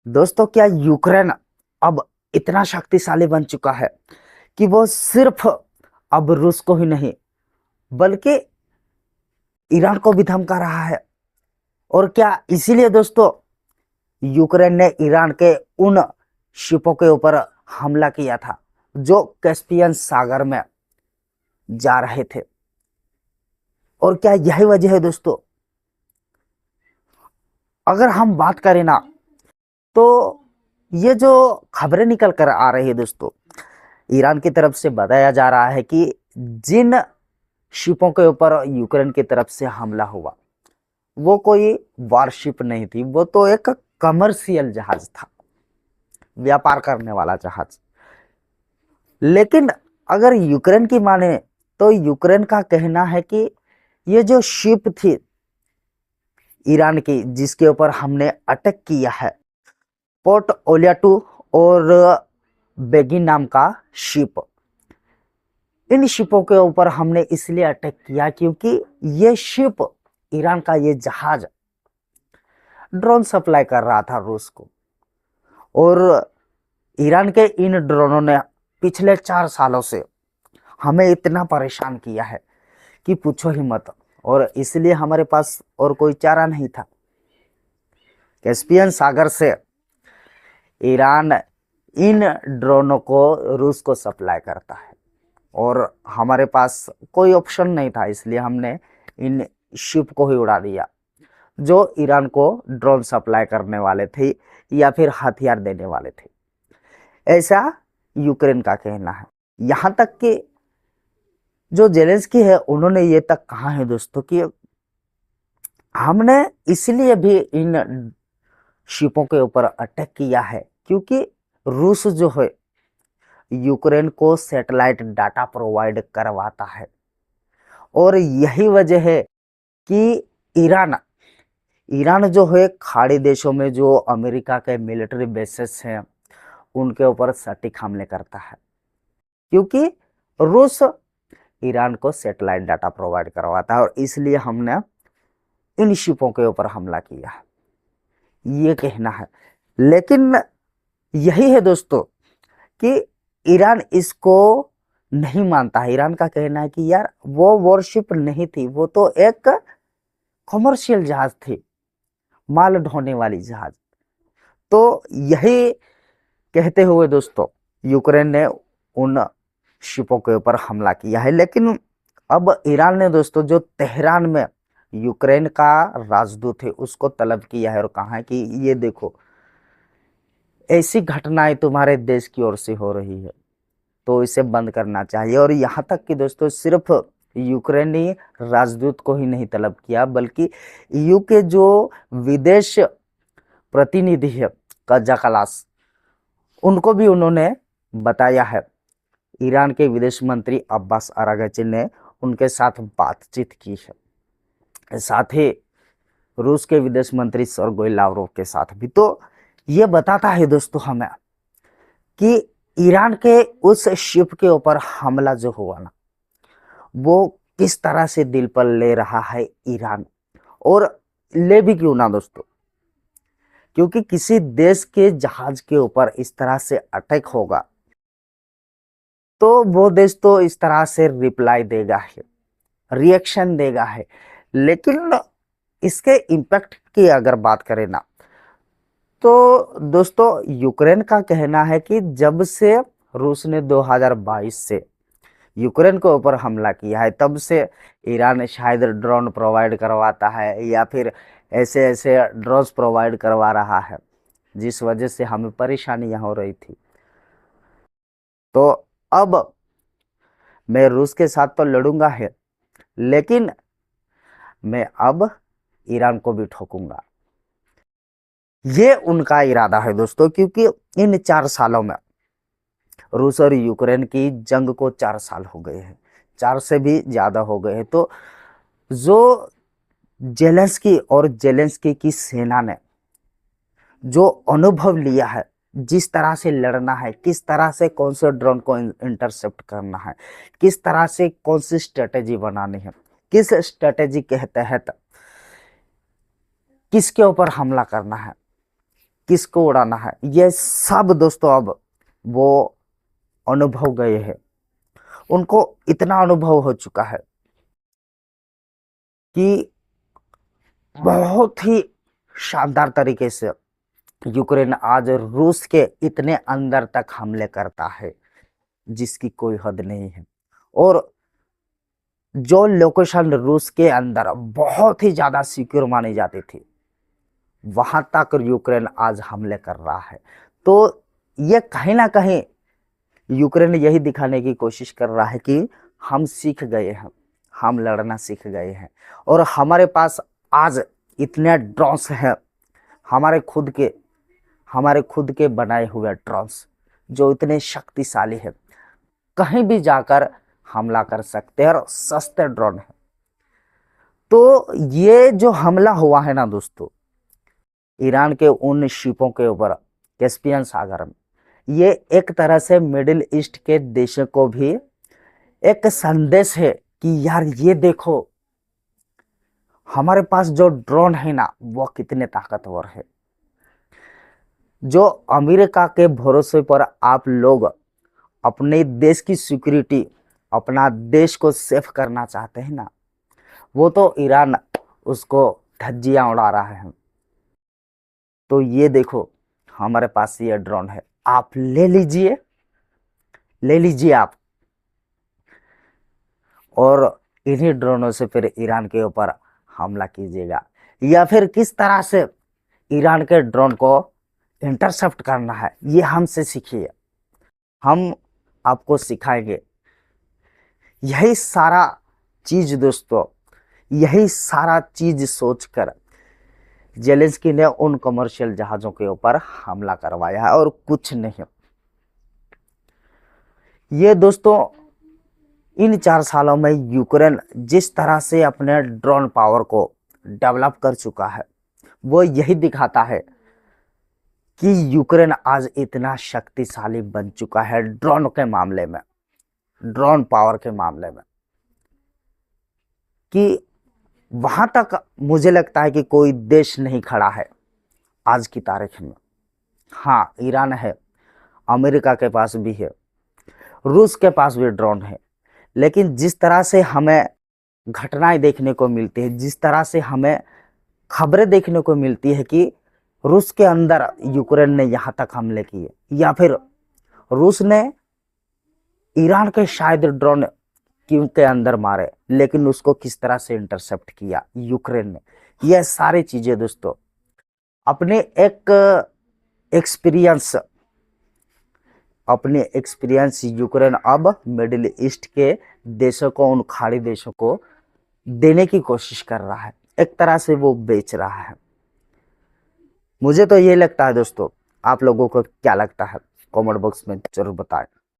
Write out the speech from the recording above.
दोस्तों, क्या यूक्रेन अब इतना शक्तिशाली बन चुका है कि वो सिर्फ अब रूस को ही नहीं बल्कि ईरान को भी धमका रहा है। और क्या इसीलिए दोस्तों यूक्रेन ने ईरान के उन शिपों के ऊपर हमला किया था जो कैस्पियन सागर में जा रहे थे। और क्या यही वजह है दोस्तों, अगर हम बात करें ना, तो ये जो खबरें निकल कर आ रही है दोस्तों, ईरान की तरफ से बताया जा रहा है कि जिन शिपों के ऊपर यूक्रेन की तरफ से हमला हुआ वो कोई वारशिप नहीं थी, वो तो एक कमर्शियल जहाज था, व्यापार करने वाला जहाज। लेकिन अगर यूक्रेन की माने तो यूक्रेन का कहना है कि ये जो शिप थी ईरान की जिसके ऊपर हमने अटैक किया है, पोर्ट ओलियाटू और बेगिन नाम का शिप, इन शिपों के ऊपर हमने इसलिए अटैक किया क्योंकि ये शिप, ईरान का ये जहाज ड्रोन सप्लाई कर रहा था रूस को। और ईरान के इन ड्रोनों ने पिछले 4 सालों से हमें इतना परेशान किया है कि पूछो ही मत। और इसलिए हमारे पास और कोई चारा नहीं था। कैस्पियन सागर से ईरान इन ड्रोनों को रूस को सप्लाई करता है और हमारे पास कोई ऑप्शन नहीं था, इसलिए हमने इन शिप को ही उड़ा दिया जो ईरान को ड्रोन सप्लाई करने वाले थे या फिर हथियार देने वाले थे, ऐसा यूक्रेन का कहना है। यहाँ तक कि जो जेलेंस्की है उन्होंने ये तक कहा है दोस्तों कि हमने इसलिए भी इन शिपों के ऊपर अटैक किया है क्योंकि रूस जो है यूक्रेन को सैटेलाइट डाटा प्रोवाइड करवाता है। और यही वजह है कि ईरान ईरान जो है खाड़ी देशों में जो अमेरिका के मिलिट्री बेसेस हैं उनके ऊपर सटीक हमले करता है, क्योंकि रूस ईरान को सैटेलाइट डाटा प्रोवाइड करवाता है और इसलिए हमने इन शिपों के ऊपर हमला किया, ये कहना है। लेकिन यही है दोस्तों कि ईरान इसको नहीं मानता है। ईरान का कहना है कि यार वो वॉरशिप नहीं थी, वो तो एक कमर्शियल जहाज थी, माल ढोने वाली जहाज। तो यही कहते हुए दोस्तों यूक्रेन ने उन शिपों के ऊपर हमला किया है। लेकिन अब ईरान ने दोस्तों जो तेहरान में यूक्रेन का राजदूत है उसको तलब किया है और कहा है कि ये देखो ऐसी घटनाएं तुम्हारे देश की ओर से हो रही है तो इसे बंद करना चाहिए। और यहाँ तक कि दोस्तों सिर्फ यूक्रेनी राजदूत को ही नहीं तलब किया बल्कि ईयू के जो विदेश प्रतिनिधि है कजा कलास, उनको भी उन्होंने बताया है। ईरान के विदेश मंत्री अब्बास अरागची ने उनके साथ बातचीत की है, साथ ही रूस के विदेश मंत्री सर्गेई लावरोव के साथ भी। तो ये बताता है दोस्तों हमें कि ईरान के उस शिप के ऊपर हमला जो हुआ ना, वो किस तरह से दिल पर ले रहा है ईरान। और ले भी क्यों ना दोस्तों, क्योंकि किसी देश के जहाज के ऊपर इस तरह से अटैक होगा तो वो देश तो इस तरह से रिप्लाई देगा है, रिएक्शन देगा है। लेकिन इसके इम्पैक्ट की अगर बात करें ना, तो दोस्तों यूक्रेन का कहना है कि जब से रूस ने 2022 से यूक्रेन के ऊपर हमला किया है तब से ईरान शायद ड्रोन प्रोवाइड करवाता है या फिर ऐसे ऐसे ड्रोन्स प्रोवाइड करवा रहा है जिस वजह से हमें परेशानियां हो रही थी। तो अब मैं रूस के साथ तो लड़ूंगा है, लेकिन मैं अब ईरान को भी ठोकूंगा। ये उनका इरादा है दोस्तों, क्योंकि इन 4 सालों में रूस और यूक्रेन की जंग को 4 साल हो गए हैं, 4 से भी ज्यादा हो गए हैं। तो जो जेलेंस्की और जेलेंस्की की सेना ने जो अनुभव लिया है, जिस तरह से लड़ना है, किस तरह से कौन से ड्रोन को इंटरसेप्ट करना है, किस तरह से कौन सी स्ट्रेटेजी बनानी है, किस स्ट्रेटेजी के तहत किसके ऊपर हमला करना है, किसको उड़ाना है, ये सब दोस्तों अब वो अनुभव गए हैं। उनको इतना अनुभव हो चुका है कि बहुत ही शानदार तरीके से यूक्रेन आज रूस के इतने अंदर तक हमले करता है जिसकी कोई हद नहीं है। और जो लोकेशन रूस के अंदर बहुत ही ज्यादा सिक्योर मानी जाती थी, वहां तक यूक्रेन आज हमले कर रहा है। तो ये कहीं ना कहीं यूक्रेन यही दिखाने की कोशिश कर रहा है कि हम सीख गए हैं, हम लड़ना सीख गए हैं। और हमारे पास आज इतने ड्रोन्स हैं, हमारे खुद के बनाए हुए ड्रोन्स जो इतने शक्तिशाली है, कहीं भी जाकर हमला कर सकते हैं और सस्ते ड्रोन है। तो ये जो हमला हुआ है ना दोस्तों ईरान के उन शिपों के ऊपर कैस्पियन सागर में, ये एक तरह से मिडिल ईस्ट के देशों को भी एक संदेश है कि यार ये देखो हमारे पास जो ड्रोन है ना वो कितने ताकतवर है। जो अमेरिका के भरोसे पर आप लोग अपने देश की सिक्योरिटी, अपना देश को सेफ करना चाहते हैं ना, वो तो ईरान उसको धज्जियां उड़ा रहा है। तो ये देखो हमारे पास ये ड्रोन है, आप ले लीजिए आप, और इन्हीं ड्रोनों से फिर ईरान के ऊपर हमला कीजिएगा, या फिर किस तरह से ईरान के ड्रोन को इंटरसेप्ट करना है ये हमसे सीखिए, हम आपको सिखाएंगे। यही सारा चीज दोस्तों, यही सारा चीज सोचकर जेलेंस्की ने उन कमर्शियल जहाजों के ऊपर हमला करवाया है और कुछ नहीं। ये दोस्तों इन 4 सालों में यूक्रेन जिस तरह से अपने ड्रोन पावर को डेवलप कर चुका है, वो यही दिखाता है कि यूक्रेन आज इतना शक्तिशाली बन चुका है ड्रोन के मामले में, ड्रोन पावर के मामले में, कि वहां तक मुझे लगता है कि कोई देश नहीं खड़ा है आज की तारीख में। हाँ ईरान है, अमेरिका के पास भी है, रूस के पास भी ड्रोन है, लेकिन जिस तरह से हमें घटनाएं देखने को मिलती है, जिस तरह से हमें खबरें देखने को मिलती है कि रूस के अंदर यूक्रेन ने यहां तक हमले किए, या फिर रूस ने ईरान के शायद ड्रोन क्यों के अंदर मारे, लेकिन उसको किस तरह से इंटरसेप्ट किया यूक्रेन ने, यह सारी चीजें दोस्तों अपने एक्सपीरियंस यूक्रेन अब मिडिल ईस्ट के देशों को, उन खाड़ी देशों को देने की कोशिश कर रहा है, एक तरह से वो बेच रहा है। मुझे तो ये लगता है दोस्तों, आप लोगों को क्या लगता है कमेंट बॉक्स में जरूर बताएं।